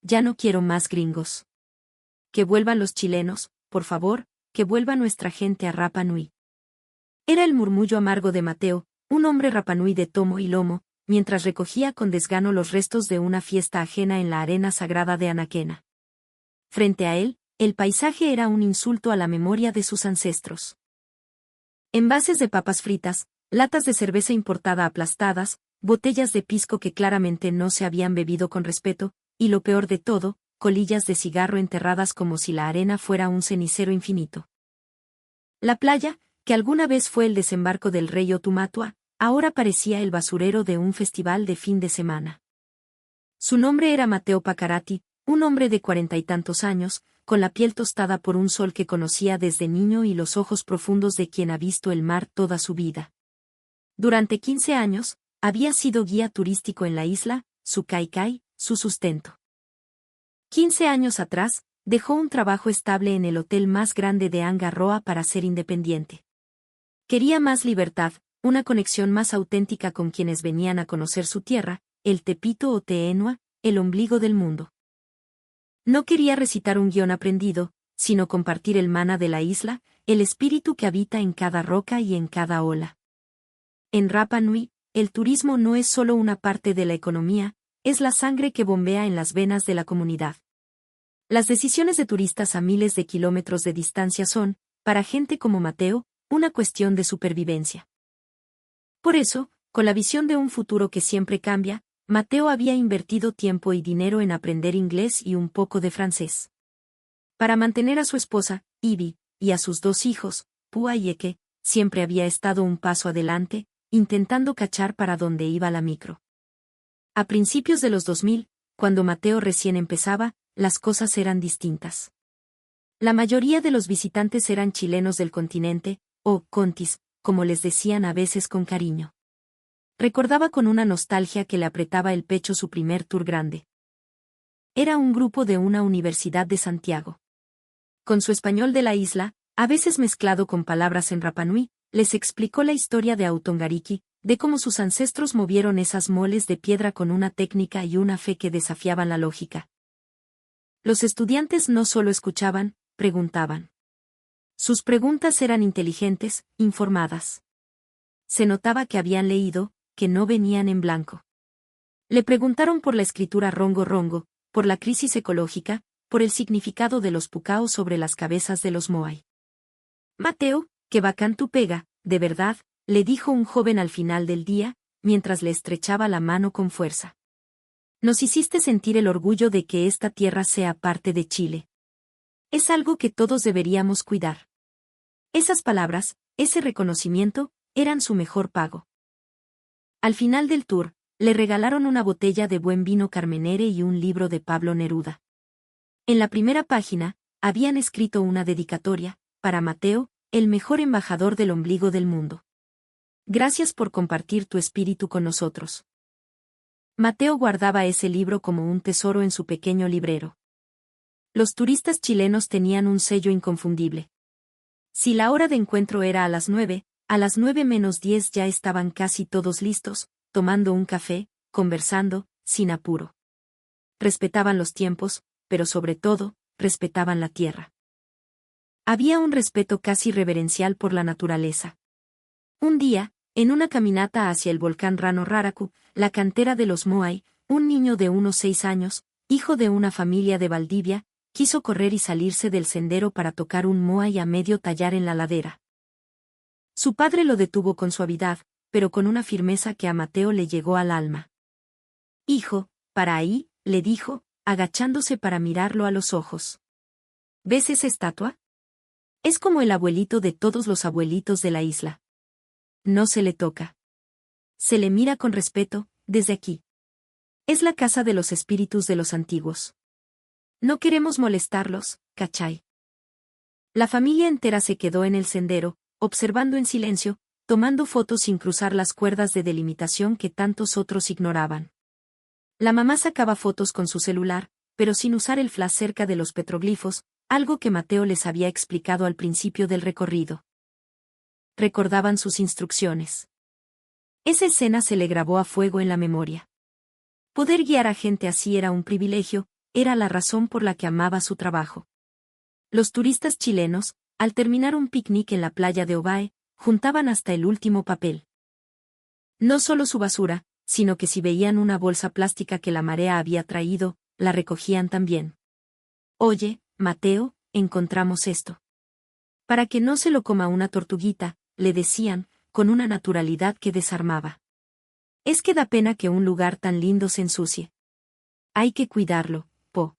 ya no quiero más gringos. Que vuelvan los chilenos, por favor, que vuelva nuestra gente a Rapa Nui. Era el murmullo amargo de Mateo, un hombre Rapanui de tomo y lomo, mientras recogía con desgano los restos de una fiesta ajena en la arena sagrada de Anaquena. Frente a él, el paisaje era un insulto a la memoria de sus ancestros. Envases de papas fritas, latas de cerveza importada aplastadas, botellas de pisco que claramente no se habían bebido con respeto, y lo peor de todo, colillas de cigarro enterradas como si la arena fuera un cenicero infinito. La playa, que alguna vez fue el desembarco del rey Otumatua, ahora parecía el basurero de un festival de fin de semana. Su nombre era Mateo Pacarati, un hombre de 40 y tantos años, con la piel tostada por un sol que conocía desde niño y los ojos profundos de quien ha visto el mar toda su vida. Durante 15 años, había sido guía turístico en la isla, su kaikai, su sustento. 15 años atrás, dejó un trabajo estable en el hotel más grande de Angarroa para ser independiente. Quería más libertad, una conexión más auténtica con quienes venían a conocer su tierra, el Tepito o Teenua, el ombligo del mundo. No quería recitar un guión aprendido, sino compartir el mana de la isla, el espíritu que habita en cada roca y en cada ola. En Rapa Nui, el turismo no es solo una parte de la economía, es la sangre que bombea en las venas de la comunidad. Las decisiones de turistas a miles de kilómetros de distancia son, para gente como Mateo, una cuestión de supervivencia. Por eso, con la visión de un futuro que siempre cambia, Mateo había invertido tiempo y dinero en aprender inglés y un poco de francés. Para mantener a su esposa, Ivy, y a sus 2 hijos, Pua y Eke, siempre había estado un paso adelante, intentando cachar para dónde iba la micro. A principios de los 2000, cuando Mateo recién empezaba, las cosas eran distintas. La mayoría de los visitantes eran chilenos del continente, o contis, como les decían a veces con cariño. Recordaba con una nostalgia que le apretaba el pecho su primer tour grande. Era un grupo de una universidad de Santiago. Con su español de la isla, a veces mezclado con palabras en Rapanui, les explicó la historia de Autongariki, de cómo sus ancestros movieron esas moles de piedra con una técnica y una fe que desafiaban la lógica. Los estudiantes no solo escuchaban, preguntaban. Sus preguntas eran inteligentes, informadas. Se notaba que habían leído, que no venían en blanco. Le preguntaron por la escritura Rongo Rongo, por la crisis ecológica, por el significado de los pucaos sobre las cabezas de los moai. Mateo, qué bacán tu pega, de verdad, le dijo un joven al final del día, mientras le estrechaba la mano con fuerza. Nos hiciste sentir el orgullo de que esta tierra sea parte de Chile. Es algo que todos deberíamos cuidar. Esas palabras, ese reconocimiento, eran su mejor pago. Al final del tour, le regalaron una botella de buen vino Carmenere y un libro de Pablo Neruda. En la primera página, habían escrito una dedicatoria, para Mateo, el mejor embajador del ombligo del mundo. Gracias por compartir tu espíritu con nosotros. Mateo guardaba ese libro como un tesoro en su pequeño librero. Los turistas chilenos tenían un sello inconfundible. Si la hora de encuentro era a las 9, a las 9:10 ya estaban casi todos listos, tomando un café, conversando, sin apuro. Respetaban los tiempos, pero sobre todo, respetaban la tierra. Había un respeto casi reverencial por la naturaleza. Un día, en una caminata hacia el volcán Rano Raraku, la cantera de los Moai, un niño de unos 6 años, hijo de una familia de Valdivia, quiso correr y salirse del sendero para tocar un Moai a medio tallar en la ladera. Su padre lo detuvo con suavidad, pero con una firmeza que a Mateo le llegó al alma. Hijo, para ahí, le dijo, agachándose para mirarlo a los ojos. ¿Ves esa estatua? Es como el abuelito de todos los abuelitos de la isla. No se le toca. Se le mira con respeto, desde aquí. Es la casa de los espíritus de los antiguos. No queremos molestarlos, ¿cachai? La familia entera se quedó en el sendero, observando en silencio, tomando fotos sin cruzar las cuerdas de delimitación que tantos otros ignoraban. La mamá sacaba fotos con su celular, pero sin usar el flash cerca de los petroglifos, algo que Mateo les había explicado al principio del recorrido. Recordaban sus instrucciones. Esa escena se le grabó a fuego en la memoria. Poder guiar a gente así era un privilegio, era la razón por la que amaba su trabajo. Los turistas chilenos, al terminar un picnic en la playa de Ovae, juntaban hasta el último papel. No solo su basura, sino que si veían una bolsa plástica que la marea había traído, la recogían también. Oye, Mateo, encontramos esto. Para que no se lo coma una tortuguita, le decían, con una naturalidad que desarmaba. Es que da pena que un lugar tan lindo se ensucie. Hay que cuidarlo, Po.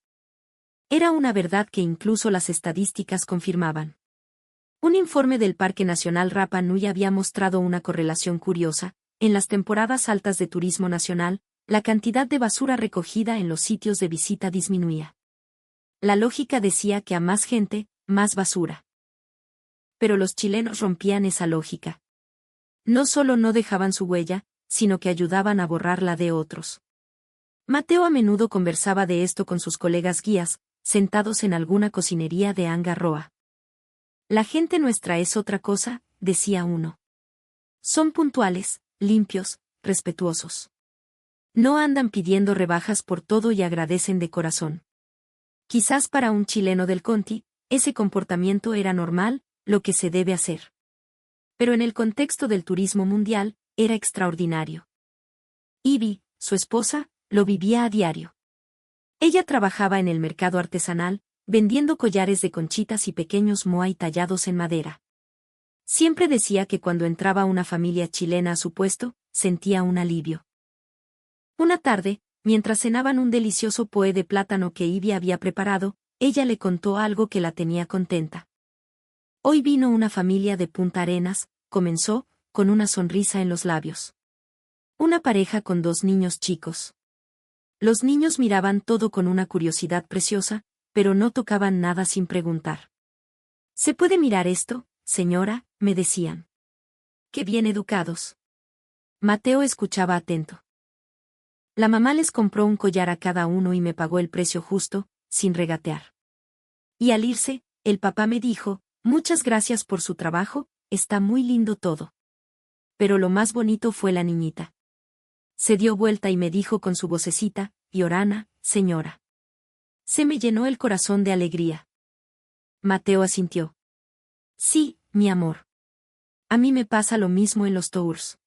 Era una verdad que incluso las estadísticas confirmaban. Un informe del Parque Nacional Rapa Nui había mostrado una correlación curiosa: en las temporadas altas de turismo nacional, la cantidad de basura recogida en los sitios de visita disminuía. La lógica decía que a más gente, más basura. Pero los chilenos rompían esa lógica. No solo no dejaban su huella, sino que ayudaban a borrarla de otros. Mateo a menudo conversaba de esto con sus colegas guías, sentados en alguna cocinería de Angarroa. La gente nuestra es otra cosa, decía uno. Son puntuales, limpios, respetuosos. No andan pidiendo rebajas por todo y agradecen de corazón. Quizás para un chileno del Conti, ese comportamiento era normal, lo que se debe hacer. Pero en el contexto del turismo mundial, era extraordinario. Ivy, su esposa, lo vivía a diario. Ella trabajaba en el mercado artesanal, vendiendo collares de conchitas y pequeños moai tallados en madera. Siempre decía que cuando entraba una familia chilena a su puesto, sentía un alivio. Una tarde, mientras cenaban un delicioso poé de plátano que Ivy había preparado, ella le contó algo que la tenía contenta. Hoy vino una familia de Punta Arenas, comenzó, con una sonrisa en los labios. Una pareja con 2 niños chicos. Los niños miraban todo con una curiosidad preciosa, pero no tocaban nada sin preguntar. ¿Se puede mirar esto, señora?, me decían. ¡Qué bien educados! Mateo escuchaba atento. La mamá les compró un collar a cada uno y me pagó el precio justo, sin regatear. Y al irse, el papá me dijo: muchas gracias por su trabajo, está muy lindo todo. Pero lo más bonito fue la niñita. Se dio vuelta y me dijo con su vocecita: Yorana, señora. Se me llenó el corazón de alegría. Mateo asintió. Sí, mi amor. A mí me pasa lo mismo en los tours.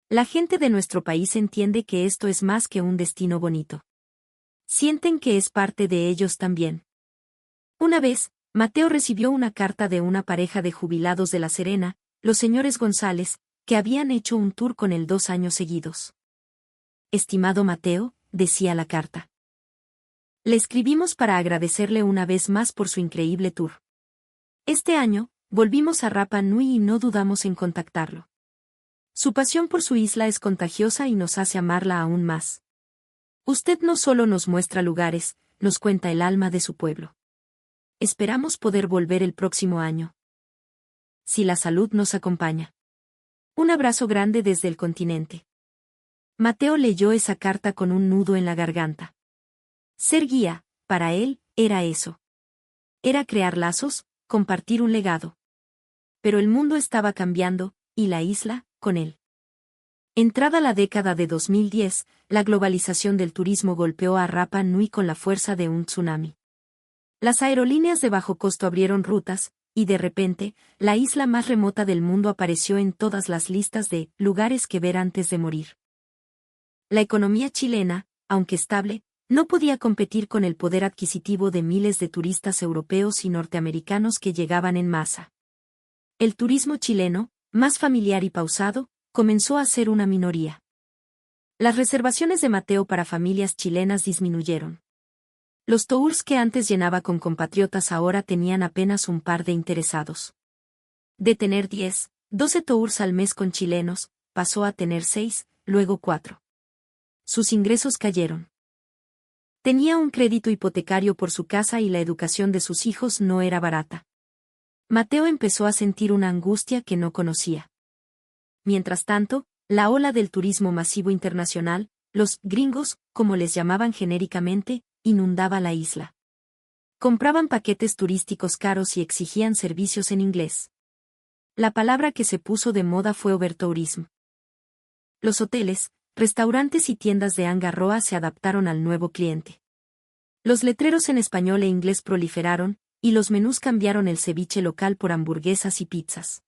La gente de nuestro país entiende que esto es más que un destino bonito. Sienten que es parte de ellos también. Una vez, Mateo recibió una carta de una pareja de jubilados de La Serena, los señores González, que habían hecho un tour con él 2 años seguidos. Estimado Mateo, decía la carta. Le escribimos para agradecerle una vez más por su increíble tour. Este año, volvimos a Rapa Nui y no dudamos en contactarlo. Su pasión por su isla es contagiosa y nos hace amarla aún más. Usted no solo nos muestra lugares, nos cuenta el alma de su pueblo. Esperamos poder volver el próximo año. Si la salud nos acompaña. Un abrazo grande desde el continente. Mateo leyó esa carta con un nudo en la garganta. Ser guía, para él, era eso. Era crear lazos, compartir un legado. Pero el mundo estaba cambiando, y la isla, con él. Entrada la década de 2010, la globalización del turismo golpeó a Rapa Nui con la fuerza de un tsunami. Las aerolíneas de bajo costo abrieron rutas, y de repente, la isla más remota del mundo apareció en todas las listas de lugares que ver antes de morir. La economía chilena, aunque estable, no podía competir con el poder adquisitivo de miles de turistas europeos y norteamericanos que llegaban en masa. El turismo chileno, más familiar y pausado, comenzó a ser una minoría. Las reservaciones de Mateo para familias chilenas disminuyeron. Los tours que antes llenaba con compatriotas ahora tenían apenas un par de interesados. De tener 10, 12 tours al mes con chilenos, pasó a tener 6, luego 4. Sus ingresos cayeron. Tenía un crédito hipotecario por su casa y la educación de sus hijos no era barata. Mateo empezó a sentir una angustia que no conocía. Mientras tanto, la ola del turismo masivo internacional, los gringos, como les llamaban genéricamente, inundaba la isla. Compraban paquetes turísticos caros y exigían servicios en inglés. La palabra que se puso de moda fue overtourism. Los hoteles, restaurantes y tiendas de Angarroa se adaptaron al nuevo cliente. Los letreros en español e inglés proliferaron, y los menús cambiaron el ceviche local por hamburguesas y pizzas.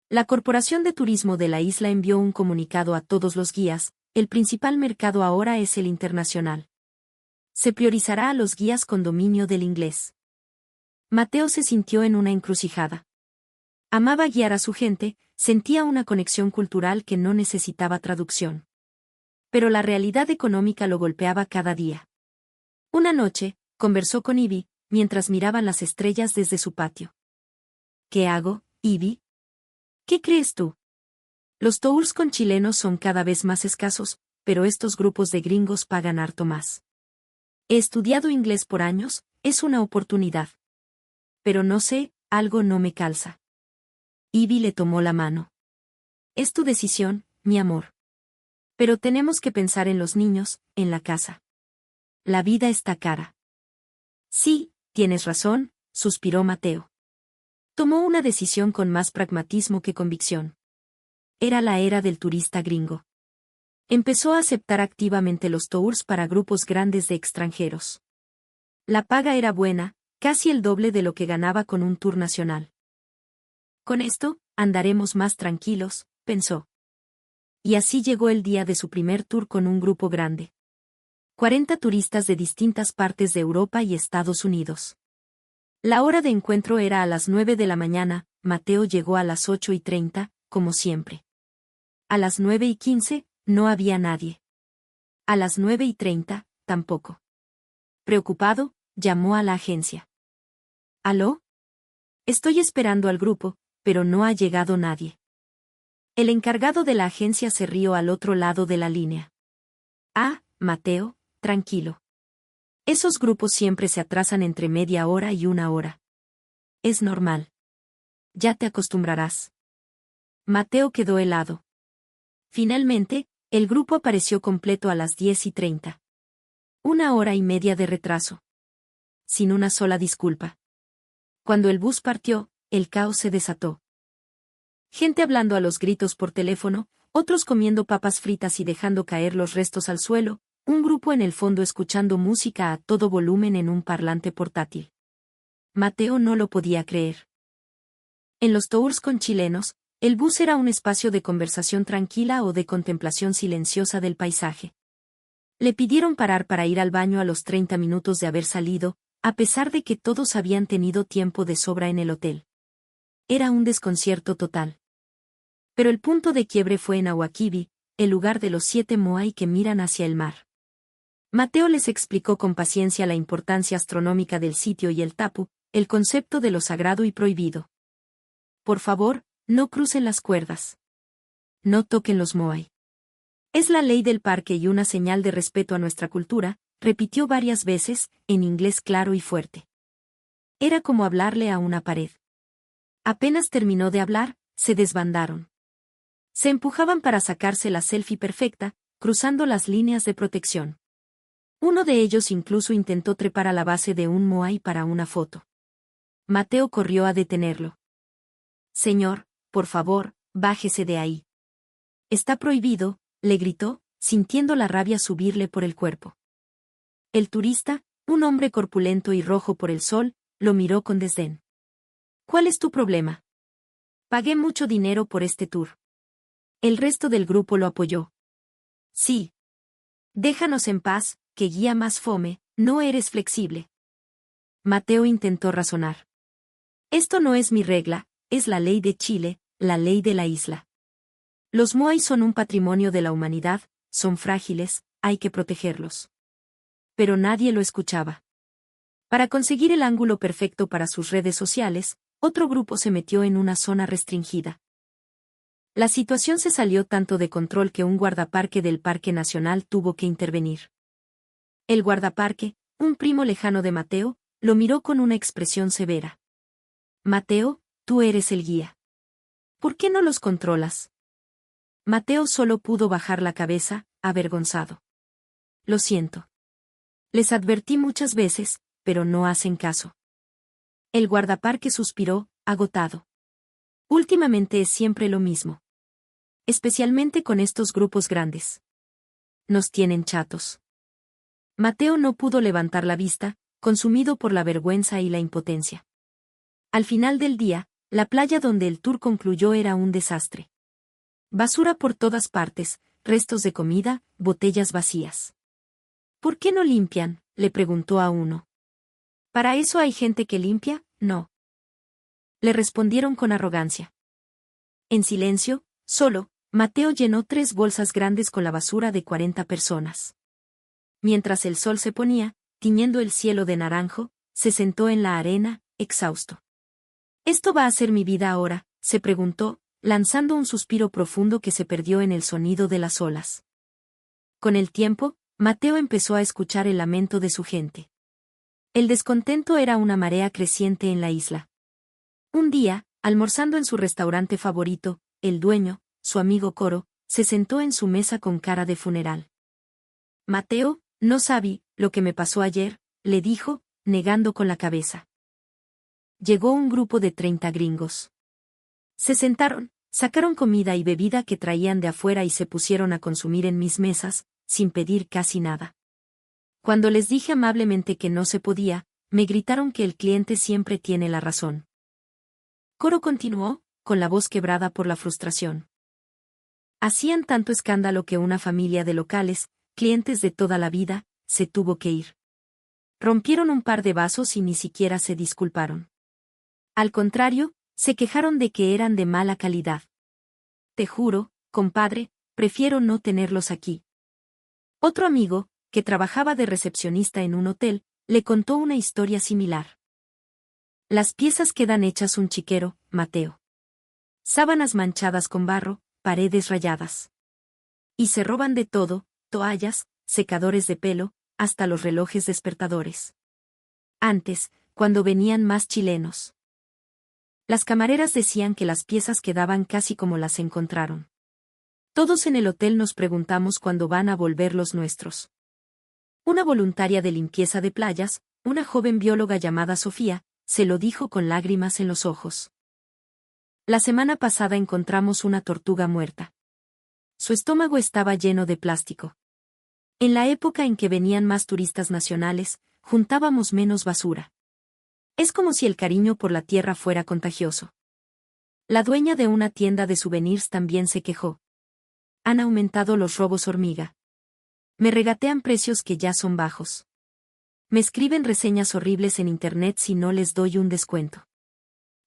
La Corporación de Turismo de la isla envió un comunicado a todos los guías: el principal mercado ahora es el internacional. Se priorizará a los guías con dominio del inglés. Mateo se sintió en una encrucijada. Amaba guiar a su gente, sentía una conexión cultural que no necesitaba traducción. Pero la realidad económica lo golpeaba cada día. Una noche, conversó con Ivy, mientras miraban las estrellas desde su patio. ¿Qué hago, Ivy? ¿Qué crees tú? Los tours con chilenos son cada vez más escasos, pero estos grupos de gringos pagan harto más. He estudiado inglés por años, es una oportunidad. Pero no sé, algo no me calza. Ivy le tomó la mano. Es tu decisión, mi amor. Pero tenemos que pensar en los niños, en la casa. La vida está cara. Sí, tienes razón, suspiró Mateo. Tomó una decisión con más pragmatismo que convicción. Era la era del turista gringo. Empezó a aceptar activamente los tours para grupos grandes de extranjeros. La paga era buena, casi el doble de lo que ganaba con un tour nacional. Con esto, andaremos más tranquilos, pensó. Y así llegó el día de su primer tour con un grupo grande. 40 turistas de distintas partes de Europa y Estados Unidos. La hora de encuentro era a las 9 de la mañana, Mateo llegó a las 8:30, como siempre. A las 9:15, no había nadie. A las 9:30, tampoco. Preocupado, llamó a la agencia. ¿Aló? Estoy esperando al grupo, pero no ha llegado nadie. El encargado de la agencia se rió al otro lado de la línea. Ah, Mateo, tranquilo. Esos grupos siempre se atrasan entre media hora y una hora. Es normal. Ya te acostumbrarás. Mateo quedó helado. Finalmente, el grupo apareció completo a las 10:30. 1 hora y media de retraso. Sin una sola disculpa. Cuando el bus partió, el caos se desató. Gente hablando a los gritos por teléfono, otros comiendo papas fritas y dejando caer los restos al suelo, un grupo en el fondo escuchando música a todo volumen en un parlante portátil. Mateo no lo podía creer. En los tours con chilenos, el bus era un espacio de conversación tranquila o de contemplación silenciosa del paisaje. Le pidieron parar para ir al baño a los 30 minutos de haber salido, a pesar de que todos habían tenido tiempo de sobra en el hotel. Era un desconcierto total. Pero el punto de quiebre fue en Awakibi, el lugar de los 7 moai que miran hacia el mar. Mateo les explicó con paciencia la importancia astronómica del sitio y el tapu, el concepto de lo sagrado y prohibido. Por favor, no crucen las cuerdas. No toquen los moai. Es la ley del parque y una señal de respeto a nuestra cultura, repitió varias veces, en inglés claro y fuerte. Era como hablarle a una pared. Apenas terminó de hablar, se desbandaron. Se empujaban para sacarse la selfie perfecta, cruzando las líneas de protección. Uno de ellos incluso intentó trepar a la base de un moai para una foto. Mateo corrió a detenerlo. Señor, por favor, bájese de ahí. Está prohibido, le gritó, sintiendo la rabia subirle por el cuerpo. El turista, un hombre corpulento y rojo por el sol, lo miró con desdén. ¿Cuál es tu problema? Pagué mucho dinero por este tour. El resto del grupo lo apoyó. Sí. Déjanos en paz, que guía más fome, no eres flexible. Mateo intentó razonar. Esto no es mi regla, es la ley de Chile, la ley de la isla. Los moai son un patrimonio de la humanidad, son frágiles, hay que protegerlos. Pero nadie lo escuchaba. Para conseguir el ángulo perfecto para sus redes sociales, otro grupo se metió en una zona restringida. La situación se salió tanto de control que un guardaparque del Parque Nacional tuvo que intervenir. El guardaparque, un primo lejano de Mateo, lo miró con una expresión severa. Mateo, tú eres el guía. ¿Por qué no los controlas? Mateo solo pudo bajar la cabeza, avergonzado. Lo siento. Les advertí muchas veces, pero no hacen caso. El guardaparque suspiró, agotado. Últimamente es siempre lo mismo. Especialmente con estos grupos grandes. Nos tienen chatos. Mateo no pudo levantar la vista, consumido por la vergüenza y la impotencia. Al final del día, la playa donde el tour concluyó era un desastre. Basura por todas partes, restos de comida, botellas vacías. ¿Por qué no limpian?, le preguntó a uno. ¿Para eso hay gente que limpia? No. Le respondieron con arrogancia. En silencio, solo, Mateo llenó 3 bolsas grandes con la basura de 40 personas. Mientras el sol se ponía, tiñendo el cielo de naranjo, se sentó en la arena, exhausto. ¿Esto va a ser mi vida ahora?, se preguntó, lanzando un suspiro profundo que se perdió en el sonido de las olas. Con el tiempo, Mateo empezó a escuchar el lamento de su gente. El descontento era una marea creciente en la isla. Un día, almorzando en su restaurante favorito, el dueño, su amigo Coro, se sentó en su mesa con cara de funeral. Mateo, no sabí lo que me pasó ayer, le dijo, negando con la cabeza. Llegó un grupo de 30 gringos. Se sentaron, sacaron comida y bebida que traían de afuera y se pusieron a consumir en mis mesas, sin pedir casi nada. Cuando les dije amablemente que no se podía, me gritaron que el cliente siempre tiene la razón. Coro continuó, con la voz quebrada por la frustración. Hacían tanto escándalo que una familia de locales, clientes de toda la vida, se tuvo que ir. Rompieron un par de vasos y ni siquiera se disculparon. Al contrario, se quejaron de que eran de mala calidad. Te juro, compadre, prefiero no tenerlos aquí. Otro amigo, que trabajaba de recepcionista en un hotel, le contó una historia similar. Las piezas quedan hechas un chiquero, Mateo. Sábanas manchadas con barro, paredes rayadas. Y se roban de todo, toallas, secadores de pelo, hasta los relojes despertadores. Antes, cuando venían más chilenos. Las camareras decían que las piezas quedaban casi como las encontraron. Todos en el hotel nos preguntamos cuándo van a volver los nuestros. Una voluntaria de limpieza de playas, una joven bióloga llamada Sofía, se lo dijo con lágrimas en los ojos. La semana pasada encontramos una tortuga muerta. Su estómago estaba lleno de plástico. En la época en que venían más turistas nacionales, juntábamos menos basura. Es como si el cariño por la tierra fuera contagioso. La dueña de una tienda de souvenirs también se quejó. Han aumentado los robos hormiga. Me regatean precios que ya son bajos. Me escriben reseñas horribles en internet si no les doy un descuento.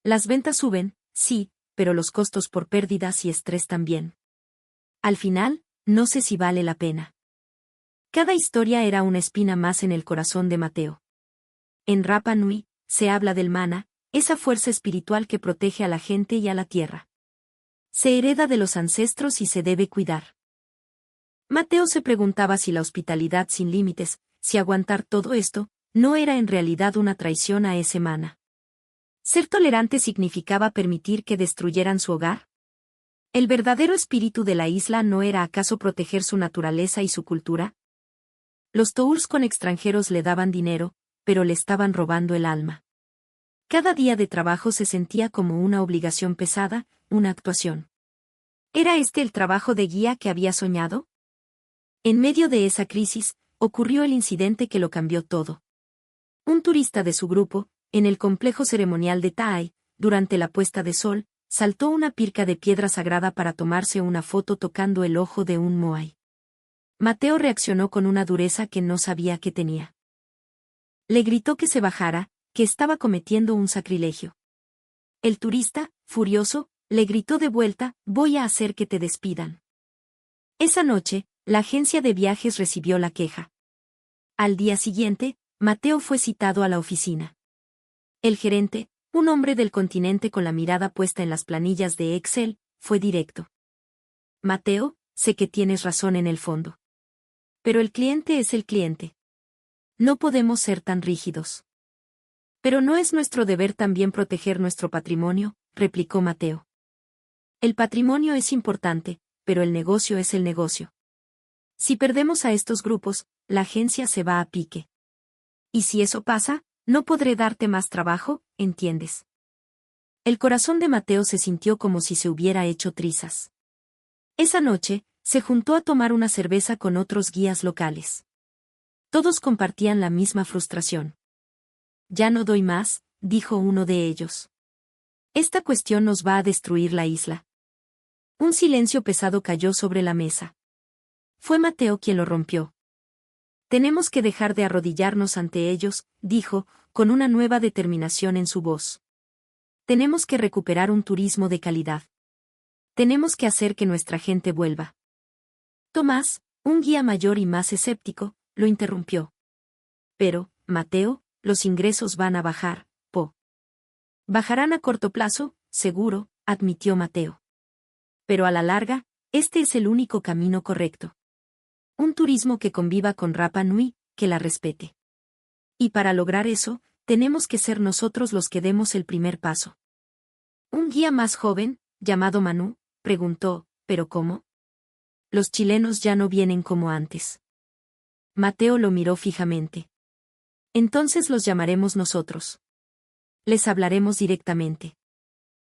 Las ventas suben, sí, pero los costos por pérdidas y estrés también. Al final, no sé si vale la pena. Cada historia era una espina más en el corazón de Mateo. En Rapa Nui, se habla del mana, esa fuerza espiritual que protege a la gente y a la tierra. Se hereda de los ancestros y se debe cuidar. Mateo se preguntaba si la hospitalidad sin límites, si aguantar todo esto, no era en realidad una traición a ese mana. ¿Ser tolerante significaba permitir que destruyeran su hogar? ¿El verdadero espíritu de la isla no era acaso proteger su naturaleza y su cultura? Los tours con extranjeros le daban dinero, pero le estaban robando el alma. Cada día de trabajo se sentía como una obligación pesada, una actuación. ¿Era este el trabajo de guía que había soñado? En medio de esa crisis, ocurrió el incidente que lo cambió todo. Un turista de su grupo, en el complejo ceremonial de Taai, durante la puesta de sol, saltó una pirca de piedra sagrada para tomarse una foto tocando el ojo de un moai. Mateo reaccionó con una dureza que no sabía que tenía. Le gritó que se bajara, que estaba cometiendo un sacrilegio. El turista, furioso, le gritó de vuelta, voy a hacer que te despidan. Esa noche, la agencia de viajes recibió la queja. Al día siguiente, Mateo fue citado a la oficina. El gerente, un hombre del continente con la mirada puesta en las planillas de Excel, fue directo. Mateo, sé que tienes razón en el fondo. Pero el cliente es el cliente. No podemos ser tan rígidos. Pero no es nuestro deber también proteger nuestro patrimonio, replicó Mateo. El patrimonio es importante, pero el negocio es el negocio. Si perdemos a estos grupos, la agencia se va a pique. Y si eso pasa, no podré darte más trabajo, ¿entiendes? El corazón de Mateo se sintió como si se hubiera hecho trizas. Esa noche, se juntó a tomar una cerveza con otros guías locales. Todos compartían la misma frustración. Ya no doy más, dijo uno de ellos. Esta cuestión nos va a destruir la isla. Un silencio pesado cayó sobre la mesa. Fue Mateo quien lo rompió. Tenemos que dejar de arrodillarnos ante ellos, dijo, con una nueva determinación en su voz. Tenemos que recuperar un turismo de calidad. Tenemos que hacer que nuestra gente vuelva. Tomás, un guía mayor y más escéptico, lo interrumpió. Pero, Mateo, los ingresos van a bajar, po. Bajarán a corto plazo, seguro, admitió Mateo. Pero a la larga, este es el único camino correcto. Un turismo que conviva con Rapa Nui, que la respete. Y para lograr eso, tenemos que ser nosotros los que demos el primer paso. Un guía más joven, llamado Manu, preguntó, ¿pero cómo? Los chilenos ya no vienen como antes. Mateo lo miró fijamente. Entonces los llamaremos nosotros. Les hablaremos directamente.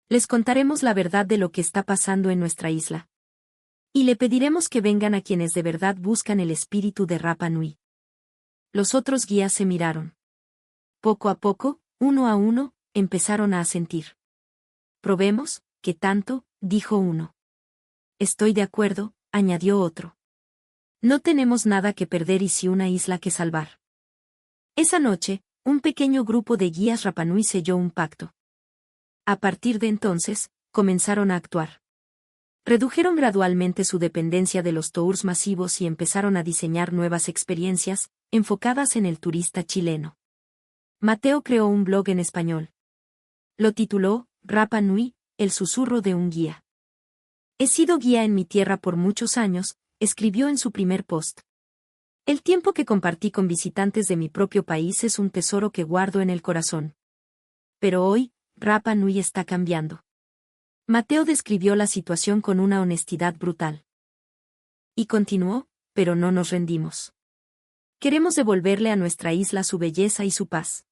Les contaremos la verdad de lo que está pasando en nuestra isla. Y le pediremos que vengan a quienes de verdad buscan el espíritu de Rapa Nui. Los otros guías se miraron. Poco a poco, uno a uno, empezaron a asentir. Probemos, ¿qué tanto?, dijo uno. Estoy de acuerdo, añadió otro. No tenemos nada que perder y sí una isla que salvar. Esa noche, un pequeño grupo de guías Rapa Nui selló un pacto. A partir de entonces, comenzaron a actuar. Redujeron gradualmente su dependencia de los tours masivos y empezaron a diseñar nuevas experiencias, enfocadas en el turista chileno. Mateo creó un blog en español. Lo tituló, Rapa Nui, el susurro de un guía. He sido guía en mi tierra por muchos años, escribió en su primer post. El tiempo que compartí con visitantes de mi propio país es un tesoro que guardo en el corazón. Pero hoy, Rapa Nui está cambiando. Mateo describió la situación con una honestidad brutal. Y continuó, pero no nos rendimos. Queremos devolverle a nuestra isla su belleza y su paz.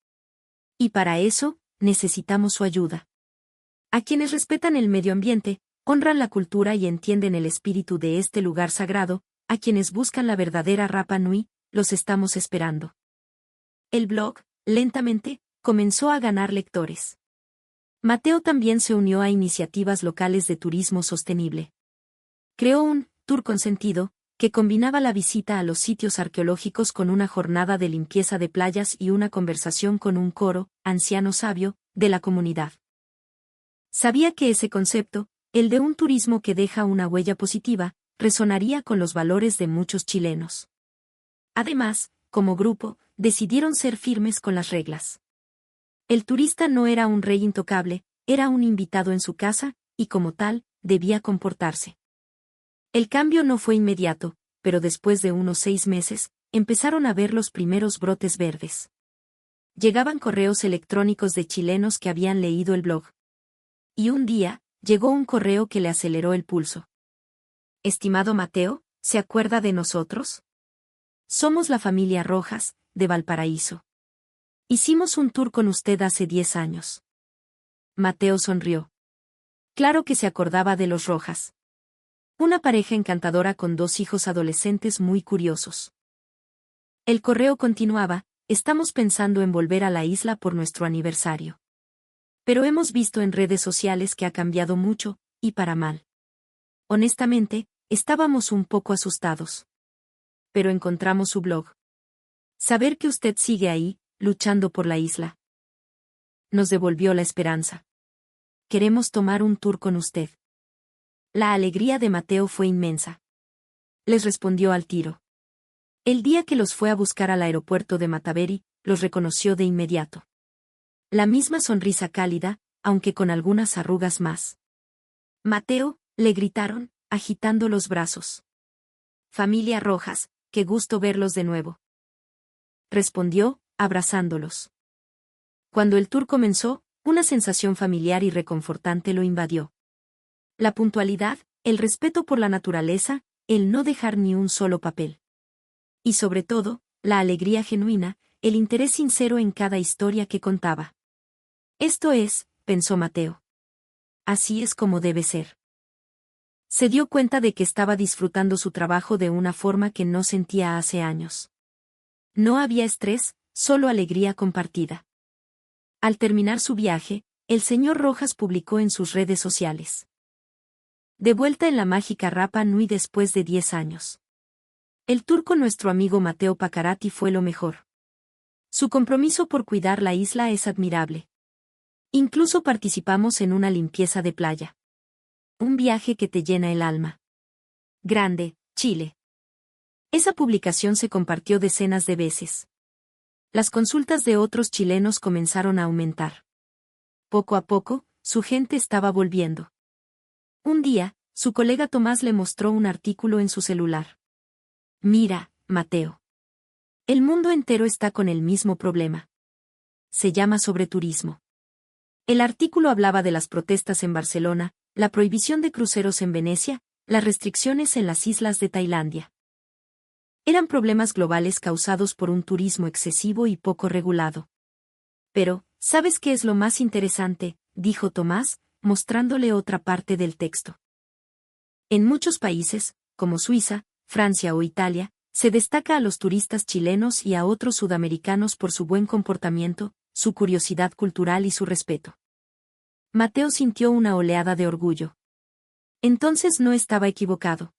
Y para eso, necesitamos su ayuda. A quienes respetan el medio ambiente, honran la cultura y entienden el espíritu de este lugar sagrado, a quienes buscan la verdadera Rapa Nui, los estamos esperando. El blog, lentamente, comenzó a ganar lectores. Mateo también se unió a iniciativas locales de turismo sostenible. Creó un tour con sentido, que combinaba la visita a los sitios arqueológicos con una jornada de limpieza de playas y una conversación con un coro, anciano sabio, de la comunidad. Sabía que ese concepto, el de un turismo que deja una huella positiva, resonaría con los valores de muchos chilenos. Además, como grupo, decidieron ser firmes con las reglas. El turista no era un rey intocable, era un invitado en su casa, y como tal, debía comportarse. El cambio no fue inmediato, pero después de unos 6 meses, empezaron a ver los primeros brotes verdes. Llegaban correos electrónicos de chilenos que habían leído el blog. Y un día, llegó un correo que le aceleró el pulso. Estimado Mateo, ¿se acuerda de nosotros? Somos la familia Rojas, de Valparaíso. Hicimos un tour con usted hace 10 años. Mateo sonrió. Claro que se acordaba de los Rojas. Una pareja encantadora con 2 hijos adolescentes muy curiosos. El correo continuaba, estamos pensando en volver a la isla por nuestro aniversario. Pero hemos visto en redes sociales que ha cambiado mucho, y para mal. Honestamente, estábamos un poco asustados. Pero encontramos su blog. Saber que usted sigue ahí, luchando por la isla, nos devolvió la esperanza. Queremos tomar un tour con usted. La alegría de Mateo fue inmensa. Les respondió al tiro. El día que los fue a buscar al aeropuerto de Mataveri, los reconoció de inmediato. La misma sonrisa cálida, aunque con algunas arrugas más. Mateo, le gritaron, agitando los brazos. Familia Rojas, qué gusto verlos de nuevo. Respondió, abrazándolos. Cuando el tour comenzó, una sensación familiar y reconfortante lo invadió. La puntualidad, el respeto por la naturaleza, el no dejar ni un solo papel. Y sobre todo, la alegría genuina, el interés sincero en cada historia que contaba. Esto es, pensó Mateo. Así es como debe ser. Se dio cuenta de que estaba disfrutando su trabajo de una forma que no sentía hace años. No había estrés, solo alegría compartida. Al terminar su viaje, el señor Rojas publicó en sus redes sociales: de vuelta en la mágica Rapa Nui después de 10 años. El tour con nuestro amigo Matteo Paccarati fue lo mejor. Su compromiso por cuidar la isla es admirable. Incluso participamos en una limpieza de playa. Un viaje que te llena el alma. Grande, Chile. Esa publicación se compartió decenas de veces. Las consultas de otros chilenos comenzaron a aumentar. Poco a poco, su gente estaba volviendo. Un día, su colega Tomás le mostró un artículo en su celular. Mira, Mateo. El mundo entero está con el mismo problema. Se llama sobreturismo. El artículo hablaba de las protestas en Barcelona, la prohibición de cruceros en Venecia, las restricciones en las islas de Tailandia. Eran problemas globales causados por un turismo excesivo y poco regulado. Pero, ¿sabes qué es lo más interesante?, dijo Tomás, mostrándole otra parte del texto. En muchos países, como Suiza, Francia o Italia, se destaca a los turistas chilenos y a otros sudamericanos por su buen comportamiento, su curiosidad cultural y su respeto. Mateo sintió una oleada de orgullo. Entonces no estaba equivocado.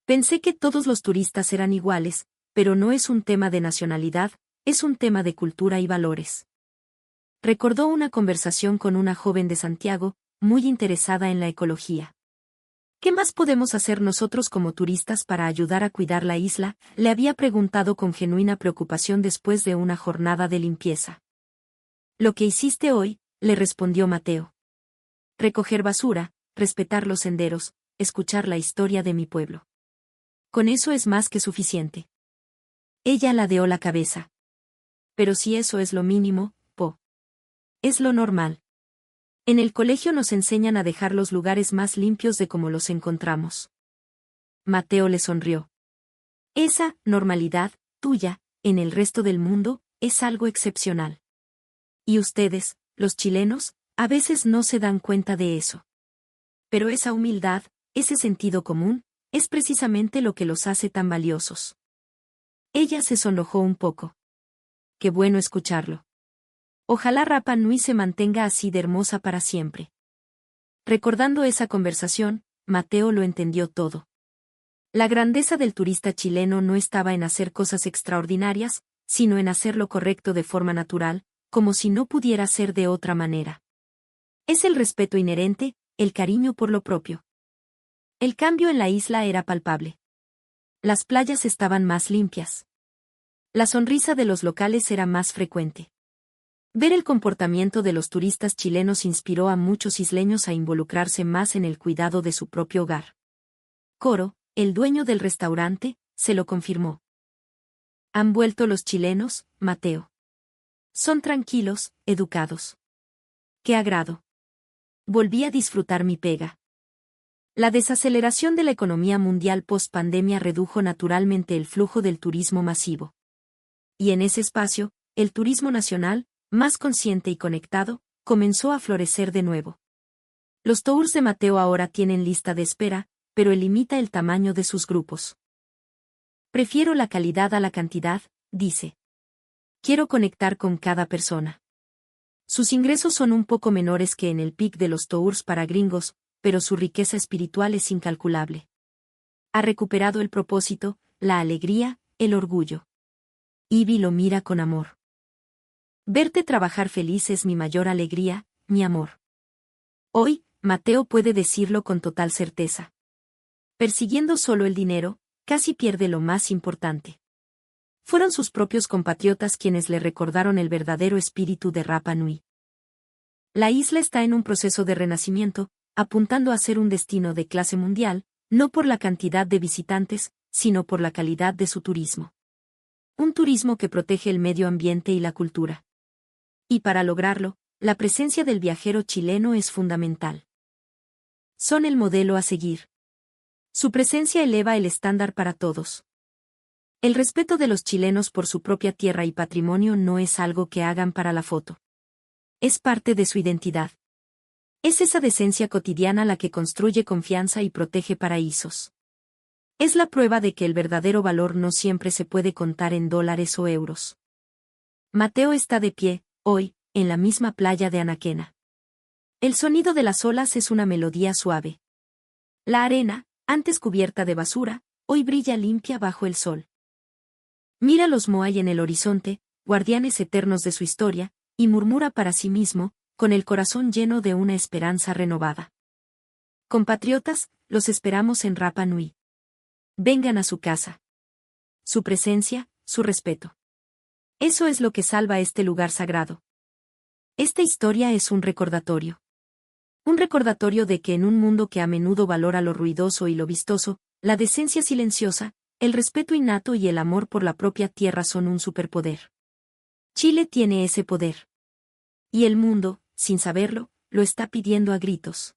Pensé que todos los turistas eran iguales, pero no es un tema de nacionalidad, es un tema de cultura y valores. Recordó una conversación con una joven de Santiago, muy interesada en la ecología. ¿Qué más podemos hacer nosotros como turistas para ayudar a cuidar la isla?, le había preguntado con genuina preocupación después de una jornada de limpieza. Lo que hiciste hoy, le respondió Mateo. Recoger basura, respetar los senderos, escuchar la historia de mi pueblo. Con eso es más que suficiente. Ella ladeó la cabeza. Pero si eso es lo mínimo, Po. Es lo normal. En el colegio nos enseñan a dejar los lugares más limpios de como los encontramos. Mateo le sonrió. Esa normalidad, tuya, en el resto del mundo, es algo excepcional. Y ustedes, los chilenos, a veces no se dan cuenta de eso. Pero esa humildad, ese sentido común, es precisamente lo que los hace tan valiosos. Ella se sonrojó un poco. Qué bueno escucharlo. Ojalá Rapa Nui se mantenga así de hermosa para siempre. Recordando esa conversación, Mateo lo entendió todo. La grandeza del turista chileno no estaba en hacer cosas extraordinarias, sino en hacer lo correcto de forma natural, como si no pudiera ser de otra manera. Es el respeto inherente, el cariño por lo propio. El cambio en la isla era palpable. Las playas estaban más limpias. La sonrisa de los locales era más frecuente. Ver el comportamiento de los turistas chilenos inspiró a muchos isleños a involucrarse más en el cuidado de su propio hogar. Coro, el dueño del restaurante, se lo confirmó. ¿Han vuelto los chilenos, Mateo? Son tranquilos, educados. ¡Qué agrado! Volví a disfrutar mi pega. La desaceleración de la economía mundial post-pandemia redujo naturalmente el flujo del turismo masivo. Y en ese espacio, el turismo nacional, más consciente y conectado, comenzó a florecer de nuevo. Los tours de Mateo ahora tienen lista de espera, pero él limita el tamaño de sus grupos. Prefiero la calidad a la cantidad, dice. Quiero conectar con cada persona. Sus ingresos son un poco menores que en el pic de los tours para gringos, pero su riqueza espiritual es incalculable. Ha recuperado el propósito, la alegría, el orgullo. Ivy lo mira con amor. Verte trabajar feliz es mi mayor alegría, mi amor. Hoy, Mateo puede decirlo con total certeza. Persiguiendo solo el dinero, casi pierde lo más importante. Fueron sus propios compatriotas quienes le recordaron el verdadero espíritu de Rapa Nui. La isla está en un proceso de renacimiento, apuntando a ser un destino de clase mundial, no por la cantidad de visitantes, sino por la calidad de su turismo. Un turismo que protege el medio ambiente y la cultura. Y para lograrlo, la presencia del viajero chileno es fundamental. Son el modelo a seguir. Su presencia eleva el estándar para todos. El respeto de los chilenos por su propia tierra y patrimonio no es algo que hagan para la foto. Es parte de su identidad. Es esa decencia cotidiana la que construye confianza y protege paraísos. Es la prueba de que el verdadero valor no siempre se puede contar en dólares o euros. Mateo está de pie, hoy, en la misma playa de Anaquena. El sonido de las olas es una melodía suave. La arena, antes cubierta de basura, hoy brilla limpia bajo el sol. Mira los Moai en el horizonte, guardianes eternos de su historia, y murmura para sí mismo, con el corazón lleno de una esperanza renovada. Compatriotas, los esperamos en Rapa Nui. Vengan a su casa. Su presencia, su respeto. Eso es lo que salva este lugar sagrado. Esta historia es un recordatorio. Un recordatorio de que en un mundo que a menudo valora lo ruidoso y lo vistoso, la decencia silenciosa, el respeto innato y el amor por la propia tierra son un superpoder. Chile tiene ese poder. Y el mundo, sin saberlo, lo está pidiendo a gritos.